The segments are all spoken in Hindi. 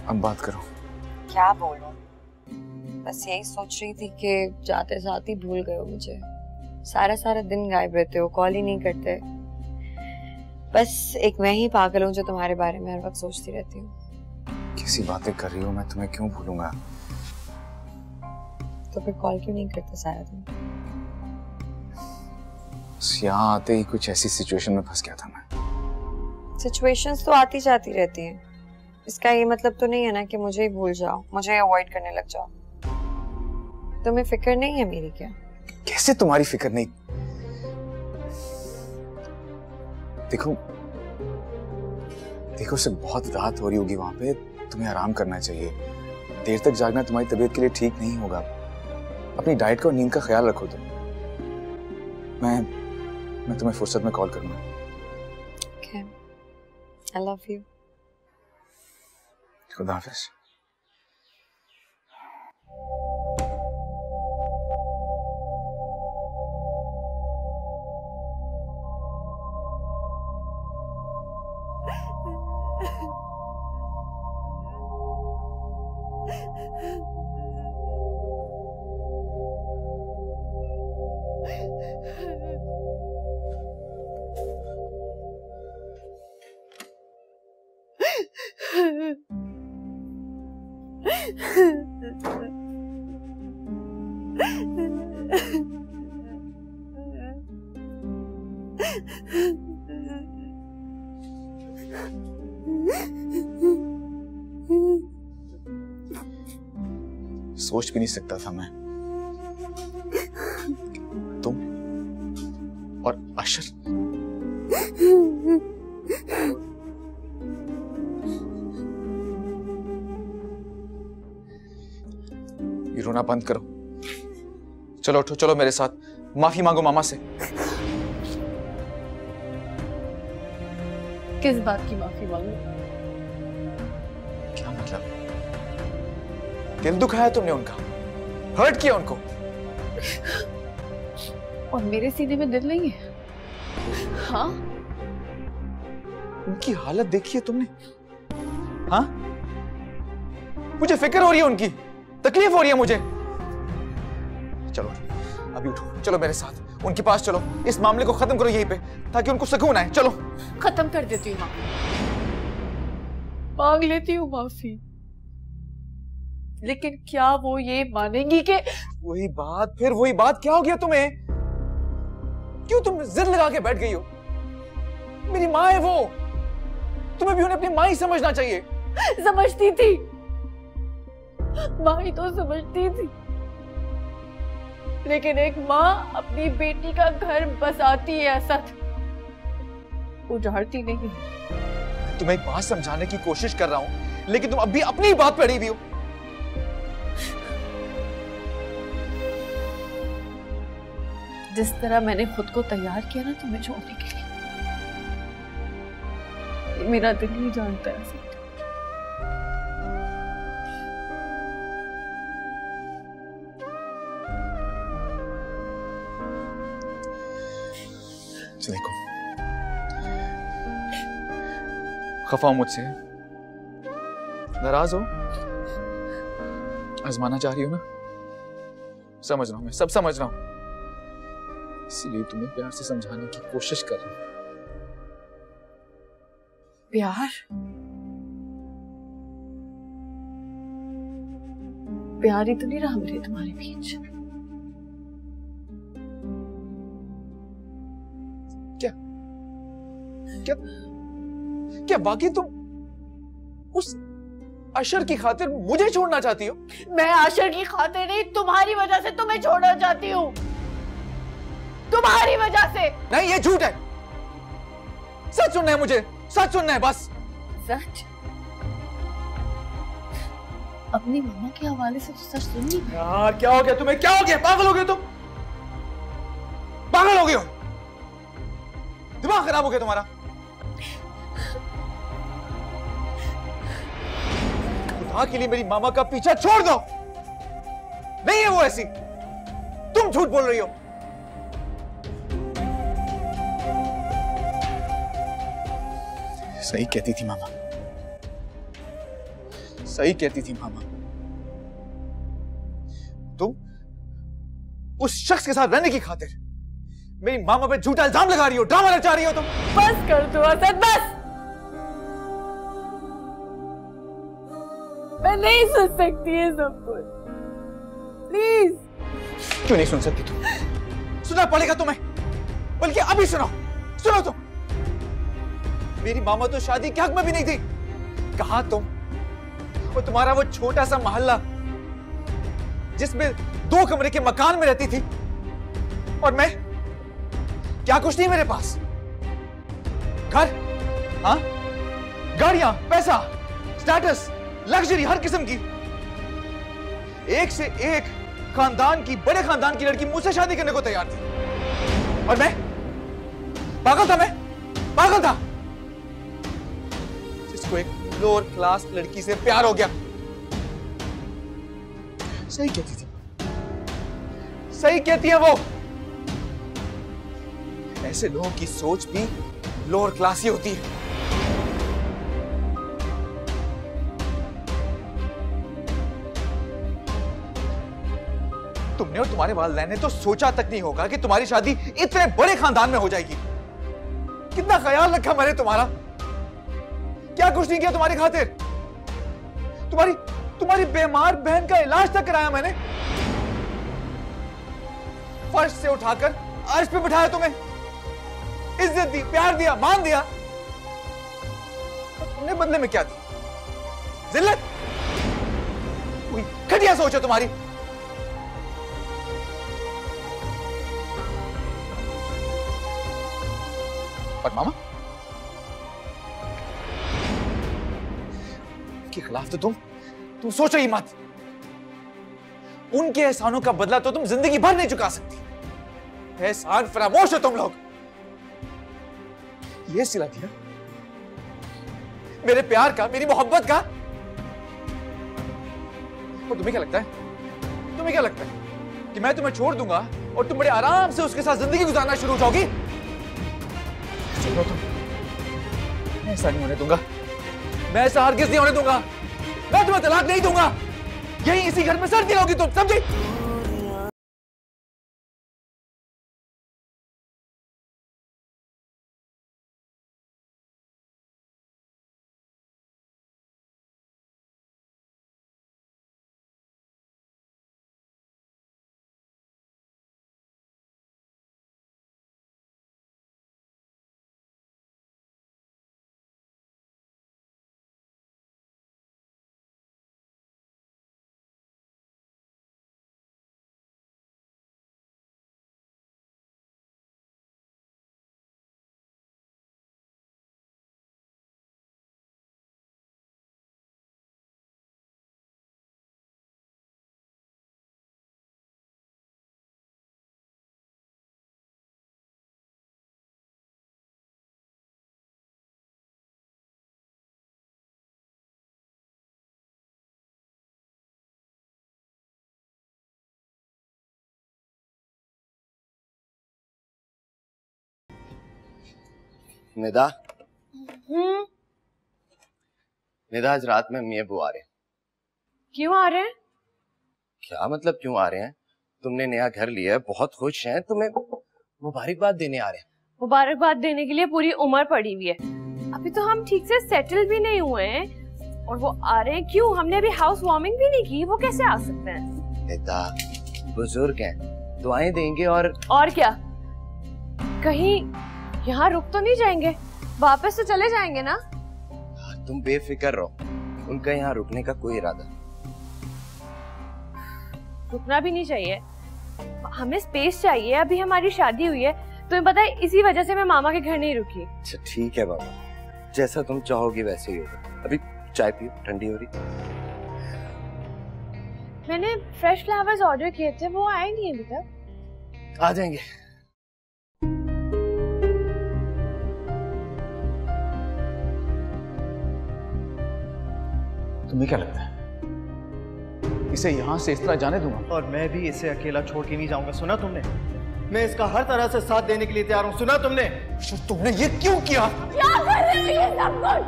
अब बात करो। क्या बोलूं, बस यही सोच रही थी कि जाते साथ ही भूल गए हो मुझे। सारा सारा दिन गायब रहते हो, कॉल ही नहीं करते। बस एक मैं ही पागल हूँ जो तुम्हारे बारे में हर वक्त सोचती रहती हूँ। कैसी बातें कर रही हो, मैं तुम्हें क्यों भूलूंगा? तो फिर कॉल क्यों नहीं करते सारा दिन? यहाँ आते ही कुछ ऐसी सिचुएशन में फंस गया था मैं। सिचुएशंस तो आती जाती रहती हैं। इसका ये मतलब तो नहीं है ना कि मुझे ही भूल जाओ, मुझे अवॉइड करने लग जाओ। तुम्हें फिक्र नहीं है मेरी क्या? कैसे तुम्हारी फिक्र नहीं? देखो देखो, सिर्फ बहुत रात हो रही होगी वहां पे, तुम्हें आराम करना चाहिए। देर तक जागना तुम्हारी तबीयत के लिए ठीक नहीं होगा। अपनी डाइट का और नींद का ख्याल रखो तुम। मैं तुम्हें फुर्सत में कॉल करूंगा। Okay. I love you. खुदा हाफिज। सोच भी नहीं सकता था मैं, तुम और अशर। ये रोना बंद करो। चलो उठो, चलो मेरे साथ, माफी मांगो मामा से। किस बात की माफी मांगू? क्या मतलब? दिल दुखाया तुमने उनका, हर्ट किया उनको। और मेरे सीने में दिल नहीं है? हाँ, उनकी हालत देखी है तुमने? हाँ, मुझे फिक्र हो रही है उनकी, तकलीफ हो रही है मुझे। चलो अभी उठो, चलो मेरे साथ, उनके पास चलो, इस मामले को खत्म करो यहीं पे, ताकि उनको सुकून आए। चलो। खत्म कर देती हूँ, मांग लेती हूँ माफी, लेकिन क्या वो ये मानेंगी कि? वही बात, फिर वही बात। क्या हो गया तुम्हें? क्यों तुम जिद लगा के बैठ गई हो? मेरी माँ है वो, तुम्हें भी उन्हें अपनी माँ ही समझना चाहिए। समझती थी, माँ ही तो समझती थी, लेकिन एक माँ अपनी बेटी का घर बसाती है, ऐसा उजाड़ती नहीं। तुम्हें एक बात समझाने की कोशिश कर रहा हूं, लेकिन तुम अब भी अपनी बात पे अड़ी हुई हो। जिस तरह मैंने खुद को तैयार किया ना तुम्हें छोड़ने के लिए, ये मेरा दिल ही जानता है। देखो, खफा हो मुझसे, नाराज हो, आजमाना चाह रही हो ना? समझ रहा हूं, मैं सब समझ रहा हूं, इसीलिए तुम्हें प्यार से समझाने की कोशिश कर रहा हूं। प्यार? प्यार ही तो नहीं रहा मेरे तुम्हारे बीच। क्या क्या बाकी तुम उस अशर की खातिर मुझे छोड़ना चाहती हो? मैं अशर की खातिर नहीं, तुम्हारी वजह से तुम्हें छोड़ना चाहती हूँ, तुम्हारी वजह से। नहीं, ये झूठ है। सच सुनना है मुझे, सच सुनना है बस। सच? अपनी मामा के हवाले से तो सच सुननी है। यार क्या हो गया तुम्हें? क्या हो गया? पागल हो गए तुम? पागल हो गए हो? दिमाग खराब हो गया तुम्हारा? खुदा के लिए मेरी मामा का पीछा छोड़ दो। नहीं है वो ऐसी, तुम झूठ बोल रही हो। सही कहती थी मामा, सही कहती थी मामा, तुम उस शख्स के साथ रहने की खातिर मेरी मामा पे झूठा इल्जाम लगा रही हो, ड्रामा रचा रही हो तुम। बस कर दो असद, बस। मैं नहीं सुन सकती है सब कुछ, प्लीज। क्यों नहीं सुन सकती तुम? सुनना पड़ेगा तुम्हें, बल्कि अभी सुनो, सुनो तुम। मेरी मामा तो शादी के हक में भी नहीं थी। कहा तुम वो तुम्हारा वो छोटा सा मोहल्ला जिसमें 2 कमरे के मकान में रहती थी, और मैं क्या कुछ नहीं मेरे पास? घर, हाँ, गाड़ियां, पैसा, स्टेटस, लग्जरी हर किस्म की। एक से एक खानदान की, बड़े खानदान की लड़की मुझसे शादी करने को तैयार थी, और मैं पागल था, मैं पागल था जिसको एक लोअर क्लास लड़की से प्यार हो गया। सही कहती थी, सही कहती है वो। ऐसे लोगों की सोच भी लोअर क्लास ही होती है। तुमने और तुम्हारे वालिदैन ने तो सोचा तक नहीं होगा कि तुम्हारी शादी इतने बड़े खानदान में हो जाएगी। कितना ख्याल रखा मैंने तुम्हारा, क्या कुछ नहीं किया तुम्हारी खातिर। तुम्हारी बीमार बहन का इलाज तक कराया मैंने। फर्श से उठाकर अर्श पे बिठाया तुम्हें, इज्जत दी, प्यार दिया, मान दिया। तुमने बदले में क्या दी? जिल्लत। कोई घटिया सोच है तुम्हारी। और मामा के खिलाफ तो तुम सोचो ही मत। उनके एहसानों का बदला तो तुम जिंदगी भर नहीं चुका सकती। एहसान फरामोश हो तुम लोग। ये सिला दिया मेरे प्यार का, मेरी मोहब्बत का। और तुम्हें क्या लगता है कि मैं तुम्हें छोड़ दूंगा और तुम बड़े आराम से उसके साथ जिंदगी गुजारना शुरू हो जाओगी? तुम, मैं ऐसा नहीं होने दूंगा। मैं ऐसा हरगिज़ नहीं होने दूंगा। मैं तुम्हें तलाक नहीं दूंगा। यहीं इसी घर में सर्दी रहोगी तुम, समझी? निदा, निदा, आज रात में मियां बुआ आ रहे हैं। क्यों आ रहे हैं? क्या मतलब क्यों आ रहे हैं? तुमने नया घर लिया है, बहुत खुश हैं, तुम्हें मुबारकबाद देने आ रहे हैं। मुबारकबाद देने के लिए पूरी उम्र पड़ी हुई है। अभी तो हम ठीक से सेटल भी नहीं हुए हैं और वो आ रहे हैं। क्यों? हमने अभी हाउस वार्मिंग भी नहीं की, वो कैसे आ सकते हैं? निदा, बुजुर्ग हैं, दुआएं देंगे। और क्या? कहीं यहाँ रुक तो नहीं जाएंगे? वापस तो चले जाएंगे ना? तुम बेफिक्र रहो, उनका यहाँ रुकने का कोई इरादा नहीं। रुकना भी नहीं चाहिए, हमें स्पेस चाहिए। अभी हमारी शादी हुई है, तुम्हें पता है, इसी वजह से मैं मामा के घर नहीं रुकी। अच्छा ठीक है बाबा, जैसा तुम चाहोगी वैसे ही होगा। अभी चाय पियो, ठंडी हो रही। मैंने फ्रेश फ्लावर्स ऑर्डर किए थे, वो आए नहीं अभी तक। आ जाएंगे। तुम्हें क्या लगता है इसे यहां से इस तरह जाने दूंगा? और मैं भी इसे अकेला छोड़ के नहीं जाऊंगा, सुना तुमने? मैं इसका हर तरह से साथ देने के लिए तैयार हूं, सुना तुमने? तुमने ये क्यों किया? क्या कर रहे हो ये सब कुछ?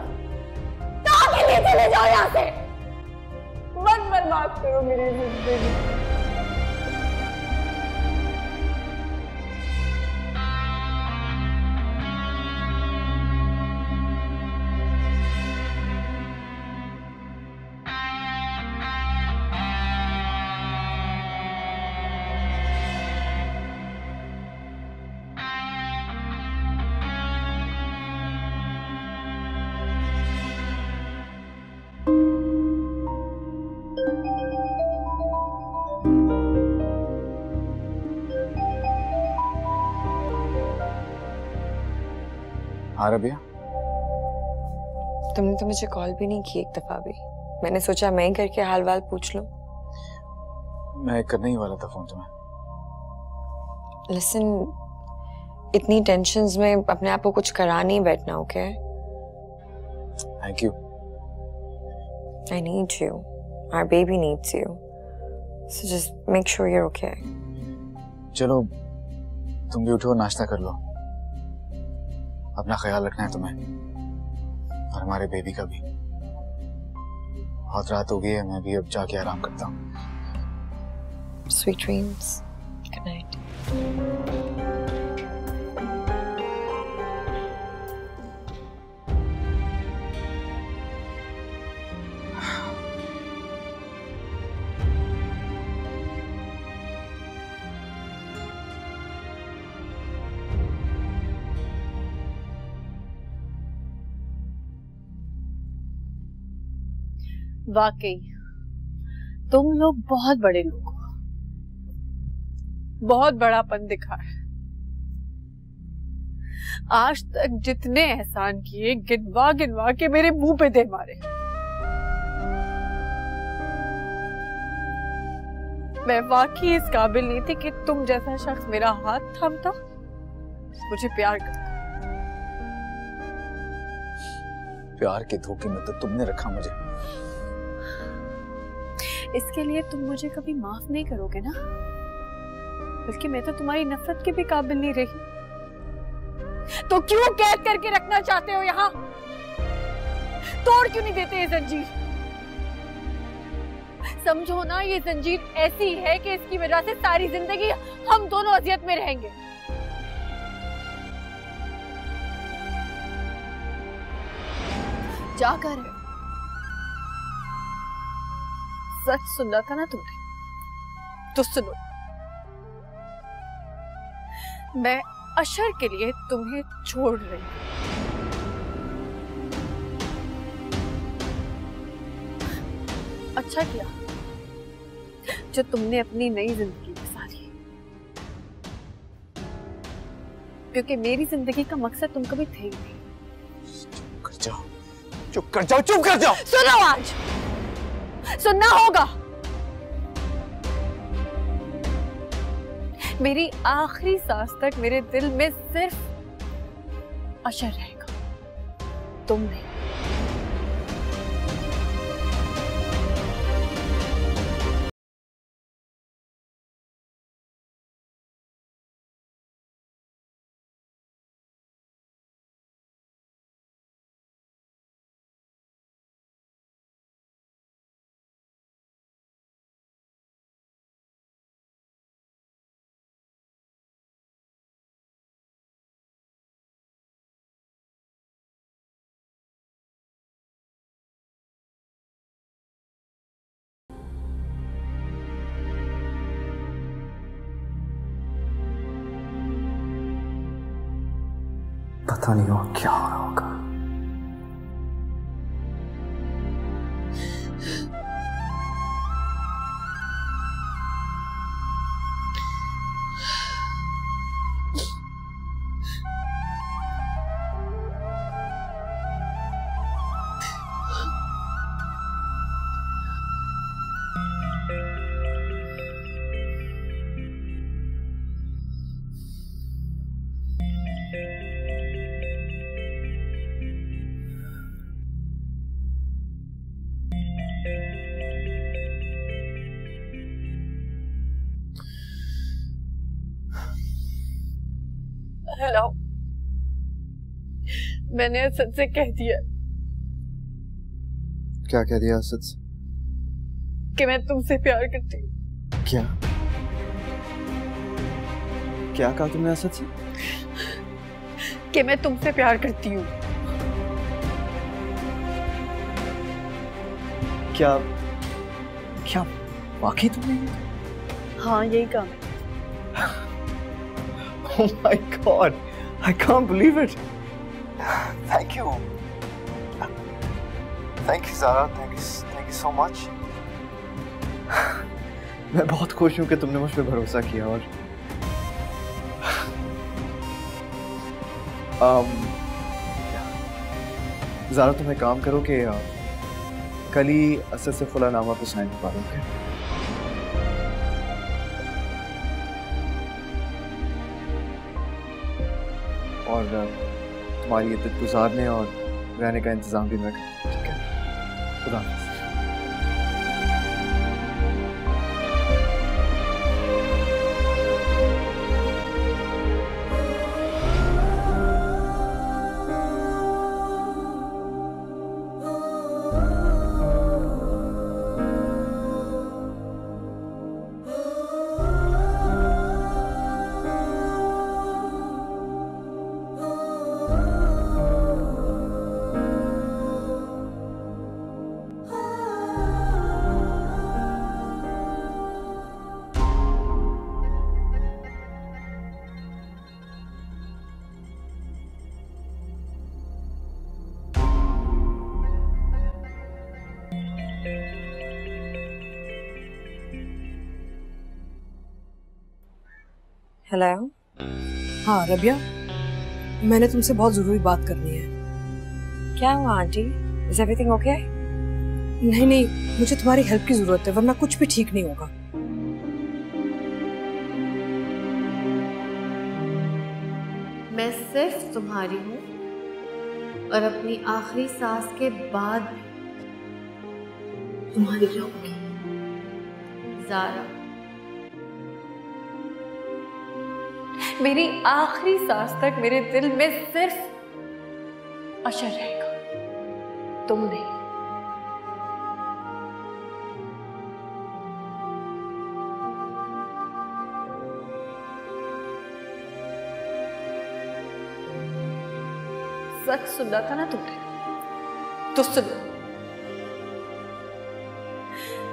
कहाँ के लिए चले जाओ यहाँ से? मत बर्बाद करो मेरी जिंदगी। हाँ रबिया, तुमने तो मुझे कॉल भी नहीं की एक दफा भी। मैंने सोचा मैं ही करके हाल वाल पूछ लूं। मैं करने ही वाला था फोन तुम्हें। लिसन, इतनी टेंशन्स में अपने आप को कुछ करा नहीं बैठना, okay? Thank you. I need you. Our baby needs you. So just make sure you're okay. चलो तुम भी उठो, नाश्ता कर लो। अपना ख्याल रखना है तुम्हें और हमारे बेबी का भी। बहुत रात हो गई है, मैं भी अब जाके आराम करता हूँ। Sweet dreams. Good night. वाकई तुम लोग बहुत बड़े लोग हो, बहुत बड़ापन दिखा है। आज तक जितने एहसान किए गिनवा गिनवा के मेरे मुंह पे दे मारे। मैं वाकई इस काबिल नहीं थी कि तुम जैसा शख्स मेरा हाथ थामता, मुझे प्यार करता। प्यार के धोखे में तो तुमने रखा मुझे। इसके लिए तुम मुझे कभी माफ नहीं करोगे ना? बल्कि मैं तो तुम्हारी नफरत के भी काबिल नहीं रही। तो क्यों कैद करके रखना चाहते हो यहाँ? तोड़ क्यों नहीं देते ये जंजीर? समझो ना, ये जंजीर ऐसी है कि इसकी वजह से सारी जिंदगी हम दोनों अजियत में रहेंगे। जाकर है, सच सुनना था ना तुमने, तो सुनो। मैं अशर के लिए तुम्हें छोड़ रही हूं। अच्छा किया जो तुमने अपनी नई जिंदगी बसा ली, क्योंकि मेरी जिंदगी का मकसद तुम कभी थे ही नहीं। चुप कर जाओ, चुप कर जाओ, चुप कर जाओ। सुनो, आज सुनना होगा। मेरी आखिरी सांस तक मेरे दिल में सिर्फ अशर रहेगा, तुम नहीं। पता नहीं वो क्या हो रहा होगा। हेलो, मैंने असद से कह दिया। क्या कह दिया असद से? कि मैं तुमसे प्यार करती हूँ। क्या क्या कहा तुमने असद से? कि मैं तुमसे प्यार करती हूँ। क्या क्या वाकई तुमने? हाँ यही काम। Oh my God, I can't believe it. Thank you. Thank you Zara, thank you so much. मैं बहुत खुश हूँ कि तुमने मुझ पे भरोसा किया। और ज़ारा तुम एक काम करो कि कल ही असद से खुलानामा पे साइन करवा दो। और तुम्हारी इद्दत गुजारने और रहने का इंतजाम भी मैं करूँ, ठीक है? खुदा हाफ़िज़। हेलो। हाँ रबिया, मैंने तुमसे बहुत जरूरी बात करनी है। क्या हुआ आंटी? Is everything okay? नहीं, मुझे तुम्हारी हेल्प की जरूरत है, वरना कुछ भी ठीक नहीं होगा। मैं सिर्फ तुम्हारी हूँ और अपनी आखिरी सांस के बाद तुम्हारी रहूंगी। ज़ारा, मेरी आखिरी सांस तक मेरे दिल में सिर्फ अशर रहेगा, तुम नहीं। सच सुना था ना तुमने, तो सुनो।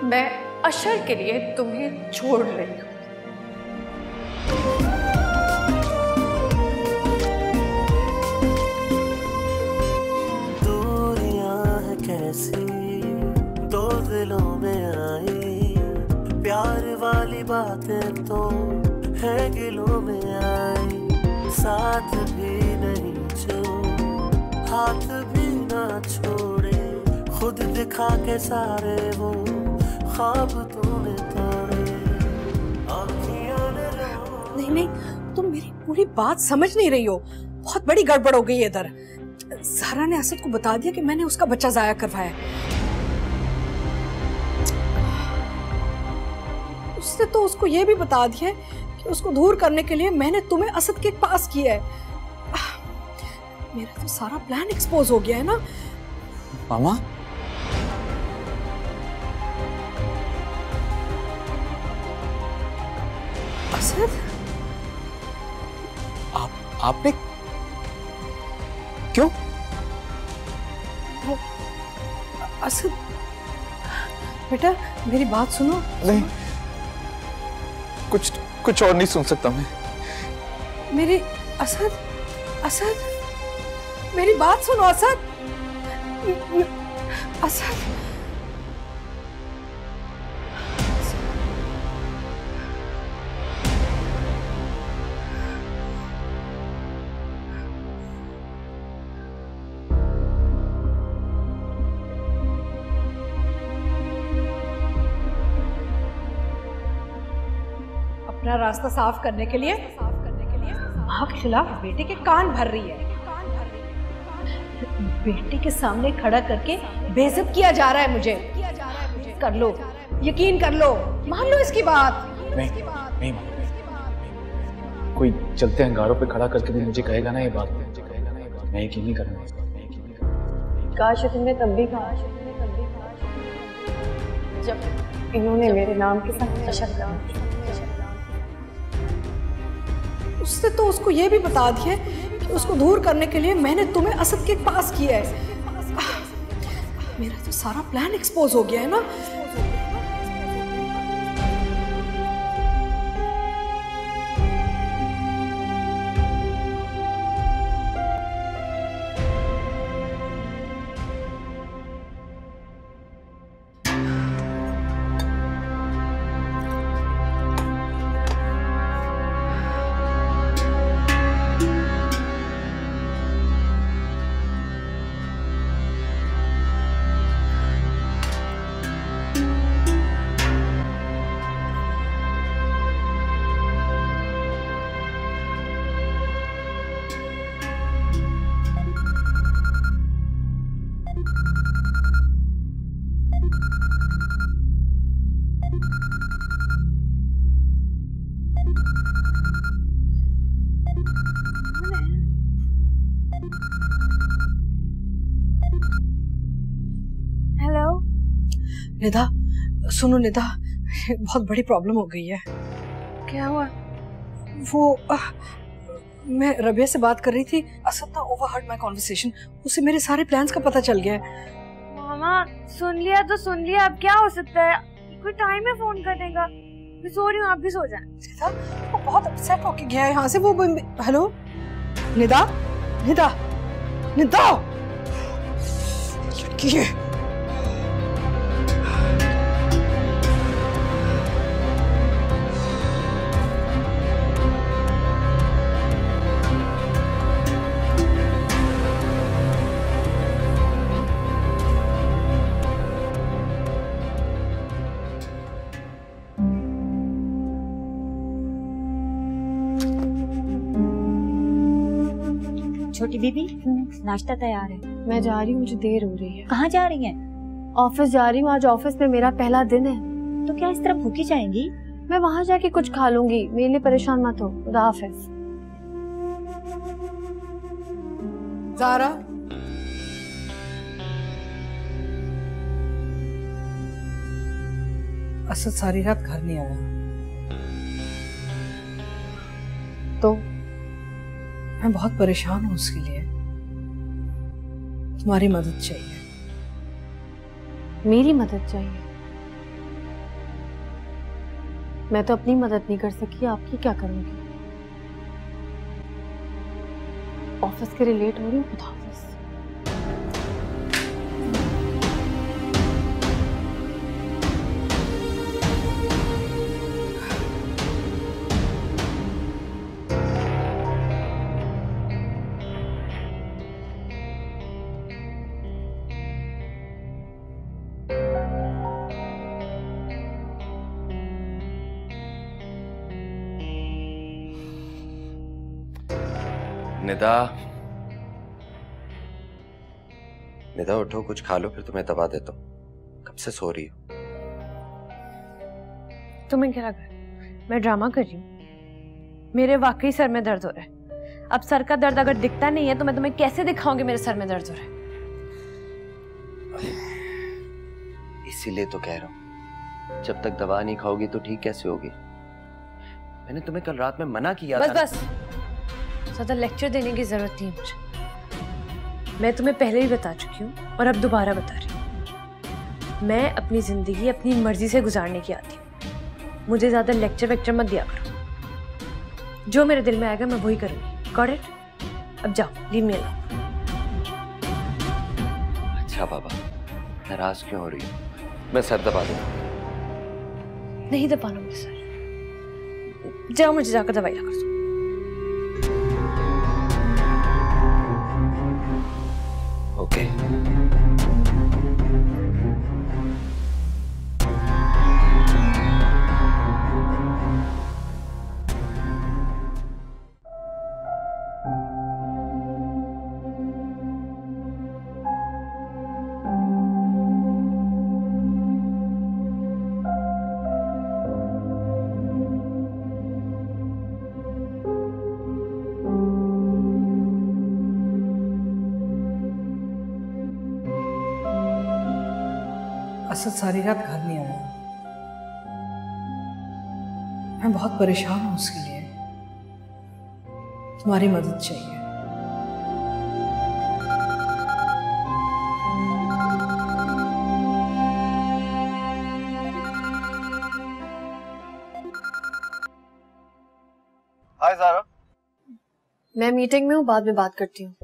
मैं अशर के लिए तुम्हें छोड़ रही हूँ। दो दिलों में आई प्यार वाली बातें तो है गिलों में आई, साथ भी नहीं जो हाथ भी ना छोड़े, खुद दिखा के सारे वो ख्वाब तूने तोड़े। नहीं, तुम मेरी पूरी बात समझ नहीं रही हो। बहुत बड़ी गड़बड़ हो गई है इधर। ज़ारा ने असद को बता दिया कि मैंने उसका बच्चा जाया करवाया। उसने तो उसको ये भी बता दिया कि उसको दूर करने के लिए मैंने तुम्हें असद के पास किया है। मेरा तो सारा प्लान एक्सपोज हो गया है ना। मामा, असद, आपने क्यों? असद बेटा, मेरी बात सुनो। नहीं, कुछ और नहीं सुन सकता मैं। मेरी असद मेरी बात सुनो। असद अपना रास्ता साफ करने के लिए माँ के खिलाफ बेटे के कान भर रही है। बेटे के सामने खड़ा करके बेइज्जत किया जा रहा है मुझे। कर लो, यकीन कर लो, मान लो इसकी बात। नहीं, कोई चलते अंगारों पे खड़ा करके भी मुझे कहेगा ना ये बात, मैं यकीन नहीं करूंगा। काश तुमने तब भी कहा इन्होंने मेरे नाम के साथ नशा डाला। उसने तो उसको ये भी बता दिया कि उसको दूर करने के लिए मैंने तुम्हें असद के पास किया है। मेरा तो सारा प्लान एक्सपोज हो गया है ना। निदा, सुनो निदा, बहुत बड़ी प्रॉब्लम हो गई है। क्या हुआ? मैं रबिया से बात कर रही थी। असद ना ओवरहर्ड माय कन्वर्सेशन। उसे मेरे सारे प्लान्स का पता चल गया है। मामा सुन लिया तो सुन लिया, अब क्या हो सकता है? कोई टाइम है फोन करने का। मैं सो रही हूँ, आप भी सो जाएं। निदा, वो बहुत अपसेट होके गया है यहाँ से। वो हेलो निदा, निदा, निदा, लड़की है। छोटी बीबी, नाश्ता तैयार है। मैं जा रही हूँ, मुझे देर हो रही है। कहाँ जा रही हैं? ऑफिस जा रही हूँ, आज ऑफिस में मेरा पहला दिन है। तो क्या इस तरह भूखी जाएंगी? मैं वहाँ जाके कुछ खा लूंगी, मेरे लिए परेशान मत हो। खुदा हाफिज। ज़ारा, असद सारी रात घर नहीं आया तो मैं बहुत परेशान हूँ उसके लिए। तुम्हारी मदद चाहिए। मेरी मदद चाहिए? मैं तो अपनी मदद नहीं कर सकी, आपकी क्या करूंगी? ऑफिस के लिए लेट हो रही हूँ। खुदा हाफिज। निदा, निदा उठो, कुछ खा लो, फिर तुम्हें दबा देता हूँ। कब से सो रही हो? तुम्हें क्या लगा मैं ड्रामा कर रही हूँ? मेरे वाकई सर में दर्द हो रहा है। अब सर का दर्द अगर दिखता नहीं है तो मैं तुम्हें कैसे दिखाऊंगी मेरे सर में दर्द हो रहा है? इसीलिए तो कह रहा हूँ, जब तक दवा नहीं खाओगी तो ठीक कैसे होगी? मैंने तुम्हें कल रात में मना किया था। बस ज्यादा लेक्चर देने की जरूरत नहीं है मुझे। मैं तुम्हें पहले ही बता चुकी हूँ और अब दोबारा बता रही हूँ। मैं अपनी जिंदगी अपनी मर्जी से गुजारने की आती हूँ। मुझे ज्यादा लेक्चर वेक्चर मत दिया करो। जो मेरे दिल में आएगा मैं वही करूंगी। Got it? अब जाओ, लीव मी अलोन। अच्छा बाबा, नाराज क्यों हो रही हो? मैं सर दबा दूँ? नहीं दबाना मुझे सर। जाओ, मुझे जाकर दवाई ला कर दो। ओके। असद सारी रात घर नहीं आया। मैं बहुत परेशान हूँ उसके लिए, तुम्हारी मदद चाहिए। हाय ज़ारा। मैं मीटिंग में हूँ, बाद में बात करती हूँ।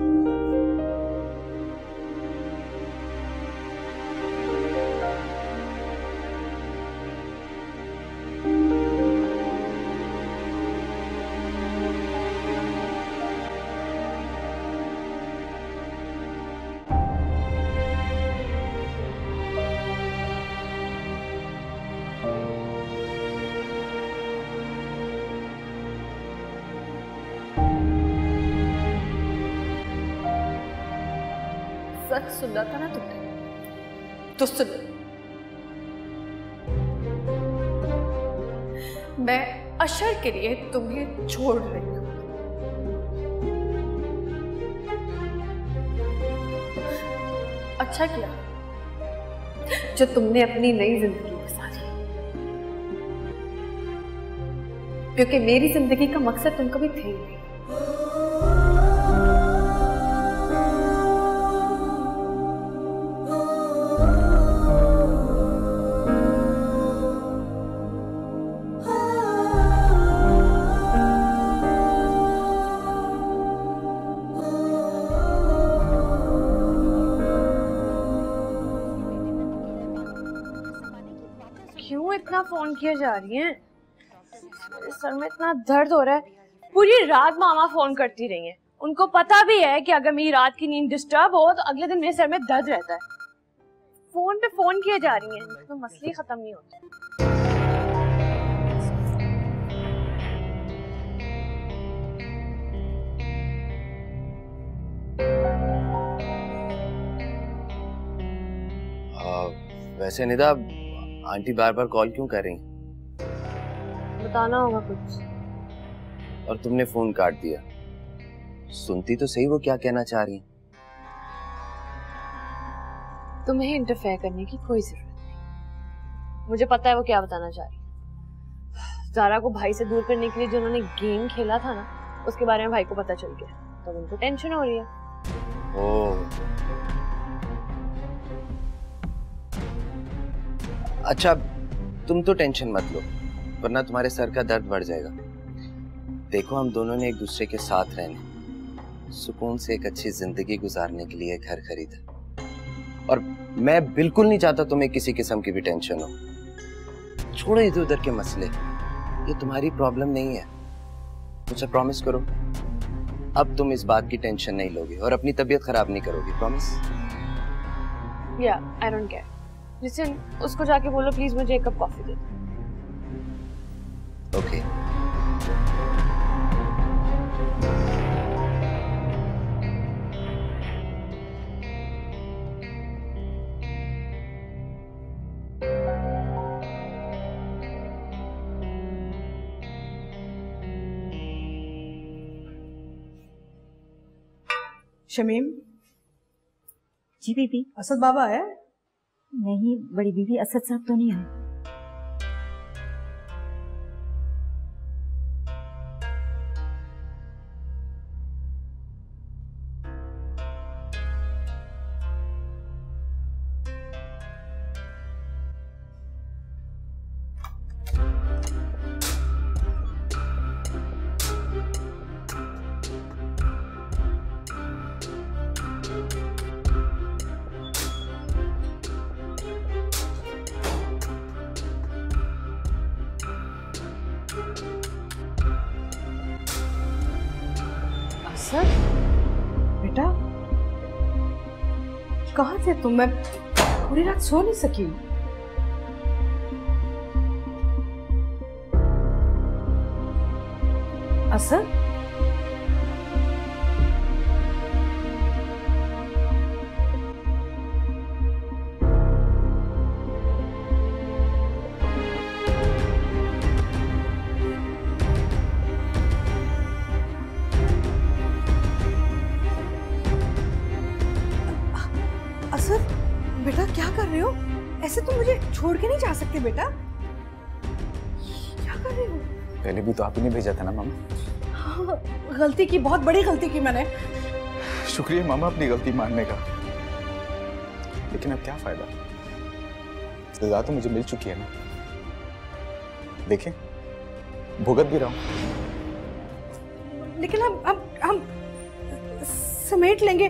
सच सुन रहा था ना तुमने, तो सुन। मैं अशर के लिए तुम्हें छोड़ रही हूँ। अच्छा किया जो तुमने अपनी नई जिंदगी बसा ली, क्योंकि मेरी जिंदगी का मकसद तुम कभी थे ही नहीं। क्यों इतना फोन किए जा रही हैं? मेरे सर में इतना दर्द हो रहा है। पूरी रात मामा फोन करती रही हैं। उनको पता भी है कि अगर मेरी रात की नींद डिस्टर्ब हो तो अगले दिन मेरे सर में दर्द रहता है। फोन पे फोन किए जा रही हैं, तो मसले ही खत्म नहीं होते। वैसे निदा, आंटी बार बार कॉल क्यों कर रही? बताना होगा कुछ। और तुमने फोन काट दिया। सुनती तो सही वो क्या कहना चाह रही हैं। तुम्हें इंटरफेयर करने की कोई जरूरत नहीं। मुझे पता है वो क्या बताना चाह रही है। ज़ारा को भाई से दूर करने के लिए जो उन्होंने गेम खेला था ना, उसके बारे में भाई को पता चल गया, तब उनको टेंशन हो रही है। ओह, अच्छा, तुम तो टेंशन मत लो, वरना तुम्हारे सर का दर्द बढ़ जाएगा। देखो, हम दोनों ने एक दूसरे के साथ रहने, सुकून से एक अच्छी जिंदगी गुजारने के लिए घर खरीदा, और मैं बिल्कुल नहीं चाहता तुम्हें किसी किस्म की भी टेंशन हो। छोड़ो इधर उधर के मसले, ये तुम्हारी प्रॉब्लम नहीं है। मुझे प्रॉमिस करो, अब तुम इस बात की टेंशन नहीं लोगे और अपनी तबीयत खराब नहीं करोगी। प्रॉमिस? या, आई डोंट केयर। लिसन, उसको जाके बोलो प्लीज मुझे एक कप कॉफी दे दो। ओके। शमीम। जी बीबी। असद बाबा है? नहीं बड़ी बीबी, असद साहब तो नहीं आए। सर बेटा, कहाँ थे तुम? मैं पूरी रात सो नहीं सकी। असद, बेटा क्या कर रहे हो? ऐसे तुम मुझे छोड़ के नहीं जा सकते बेटा। क्या कर रहे हो? पहले भी तो आप ही ने भेजा था ना मामा। हाँ, गलती की, बहुत बड़ी गलती की मैंने। शुक्रिया मामा अपनी गलती मानने का, लेकिन अब क्या फायदा, सजा तो मुझे मिल चुकी है ना। देखें, भुगत भी रहा हूं। लेकिन हम समेट लेंगे,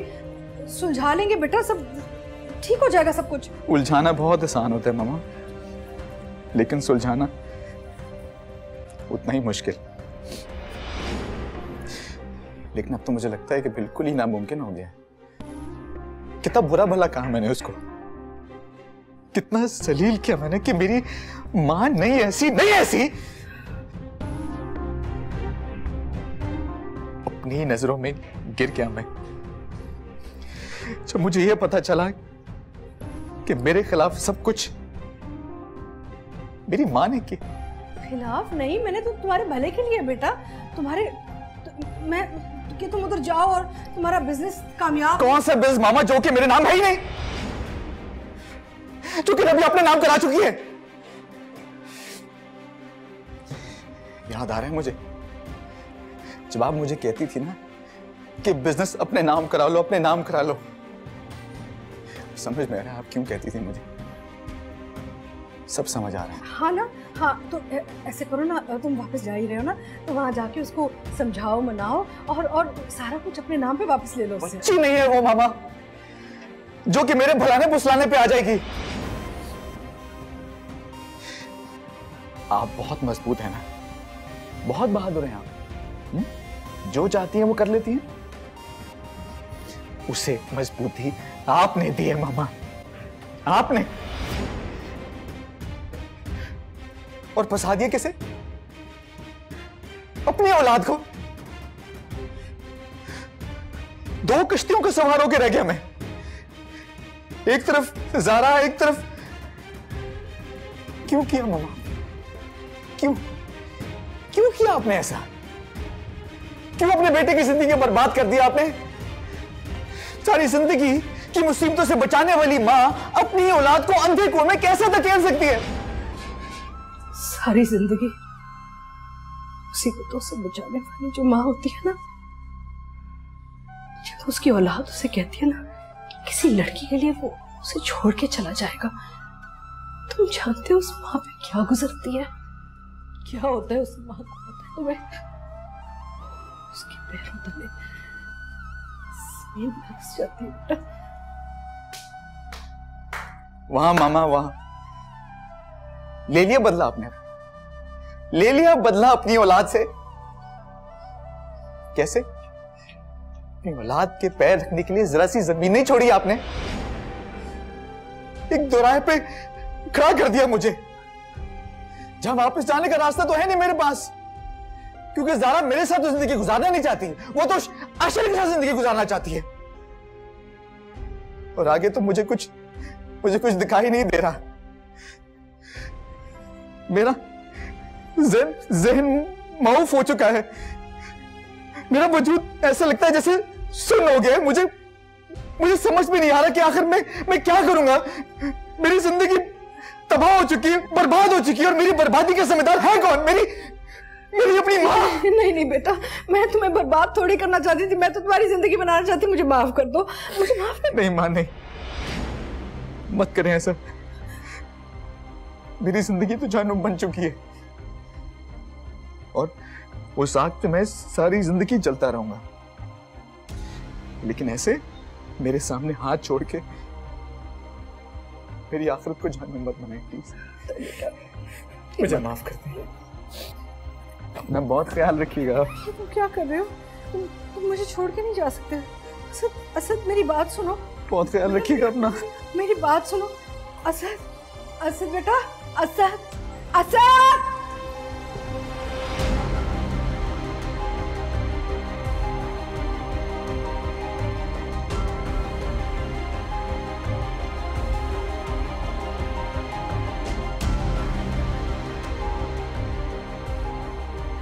सुलझा लेंगे बेटा, सब ठीक हो जाएगा सब कुछ। उलझाना बहुत आसान होता है मामा, लेकिन सुलझाना उतना ही मुश्किल। लेकिन अब तो मुझे लगता है कि बिल्कुल ही नामुमकिन हो गया है। कितना बुरा भला कहा मैंने उसको, कितना जलील किया मैंने कि मेरी मां नहीं ऐसी, नहीं ऐसी। अपनी नजरों में गिर गया मैं जब मुझे यह पता चला कि मेरे खिलाफ सब कुछ मेरी मां ने किया। खिलाफ नहीं, मैंने तो तुम्हारे भले के लिए बेटा, तुम्हारे मैं कि तुम उधर जाओ और तुम्हारा बिजनेस कामयाब। कौन सा बिजनेस मामा जो कि मेरे नाम है ही नहीं, जो कि रवि अपने नाम करा चुकी है। याद आ रहा है मुझे जब आप मुझे कहती थी ना कि बिजनेस अपने नाम करा लो, अपने नाम करा लो। समझ में आ रहा है आप क्यों कहती थी मुझे, सब समझ आ रहा है। हाँ ना, हाँ तो ऐसे करो ना, तुम वापस जा ही रहे हो ना, तो वहां जाके उसको समझाओ, मनाओ और सारा कुछ अपने नाम पे वापस ले लो उससे। बच्ची नहीं है वो मामा जो कि मेरे भलाने फुसलाने पे आ जाएगी। आप बहुत मजबूत हैं ना, बहुत बहादुर हैं आप। जो चाहती हैं वो कर लेती हैं। उसे मजबूती आपने दी है मामा, आपने। और फंसा दिया कैसे? अपनी औलाद को। दो कश्तियों का सवार होकर रह गया मैं, एक तरफ ज़ारा, एक तरफ। क्यों किया मामा, क्यों क्यों किया आपने ऐसा? क्यों अपने बेटे की जिंदगी बर्बाद कर दिया आपने? सारी जिंदगी की मुसीबतों से बचाने वाली मां अपनी औलाद को अंधे कुएं में कैसे धकेल सकती है? सारी जिंदगी मुसीबतों से बचाने वाली जो माँ होती है ना, जब उसकी औलाद उसे कहती है ना किसी लड़की के लिए वो उसे छोड़ के चला जाएगा, तुम जानते हो उस माँ पे क्या गुजरती है, क्या होता है उस माँ को, पता है तुम्हें? उसके पैरों तले जमीन धंस जाती है बेटा। वहां मामा, वहां ले लिया बदला आपने, ले लिया बदला अपनी औलाद से। कैसे? अपनी औलाद के पैर रखने के लिए जरा सी जमीन नहीं छोड़ी आपने, एक दोराहे पे खड़ा कर दिया मुझे, जहां वापस जाने का रास्ता तो है नहीं मेरे पास, क्योंकि ज़ारा मेरे साथ तो जिंदगी गुजारना नहीं चाहती, वो तो आशिर के साथ जिंदगी गुजारना चाहती है। और आगे तो मुझे कुछ दिखाई नहीं दे रहा। मेरा ज़हन माऊफ हो चुका है, मेरा वजूद ऐसा लगता है जैसे सुन्न हो गया है। मुझे समझ में नहीं आ रहा कि आखिर मैं क्या करूंगा। मेरी जिंदगी तबाह हो चुकी है, बर्बाद हो चुकी है, और मेरी बर्बादी का जिम्मेदार है कौन? मेरी अपनी माँ। नहीं बेटा, मैं तुम्हें बर्बाद थोड़ी करना चाहती थी, मैं तो तुम्हारी जिंदगी बनाना चाहती। मुझे माफ कर दो, मुझे माफ कर। नहीं माँ, नहीं, मत करें ऐसा। मेरी जिंदगी तो जहन्नुम बन चुकी है, और उस आग पे मैं सारी जिंदगी जलता रहूंगा। लेकिन ऐसे मेरे सामने हाथ छोड़ के मेरी आखिरत को जहन्नुम मत बनाएं प्लीज। मुझे माफ कर दें, अपना बहुत ख्याल रखिएगा। तुम क्या कर रहे हो? तुम मुझे छोड़ के नहीं जा सकते। असद मेरी बात सुनो, बहुत ख्याल रखिएगा अपना। मेरी बात सुनो असद बेटा, असद।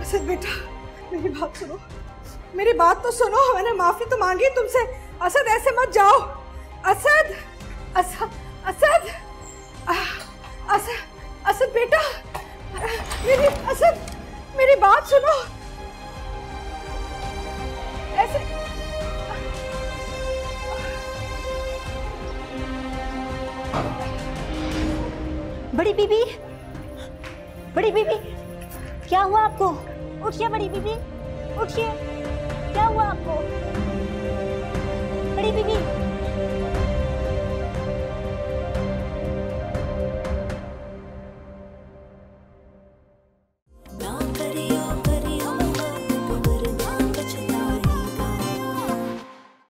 असद बेटा, मेरी बात सुनो, मेरी बात तो सुनो। मैंने माफी तो मांगी तुमसे। असद ऐसे मत जाओ। असद बेटा, मेरी बात सुनो, ऐसे बड़ी बीबी, बड़ी बीबी, क्या हुआ आपको? उठिए बड़ी बीबी, उठिए, क्या हुआ आपको? बड़ी बीबी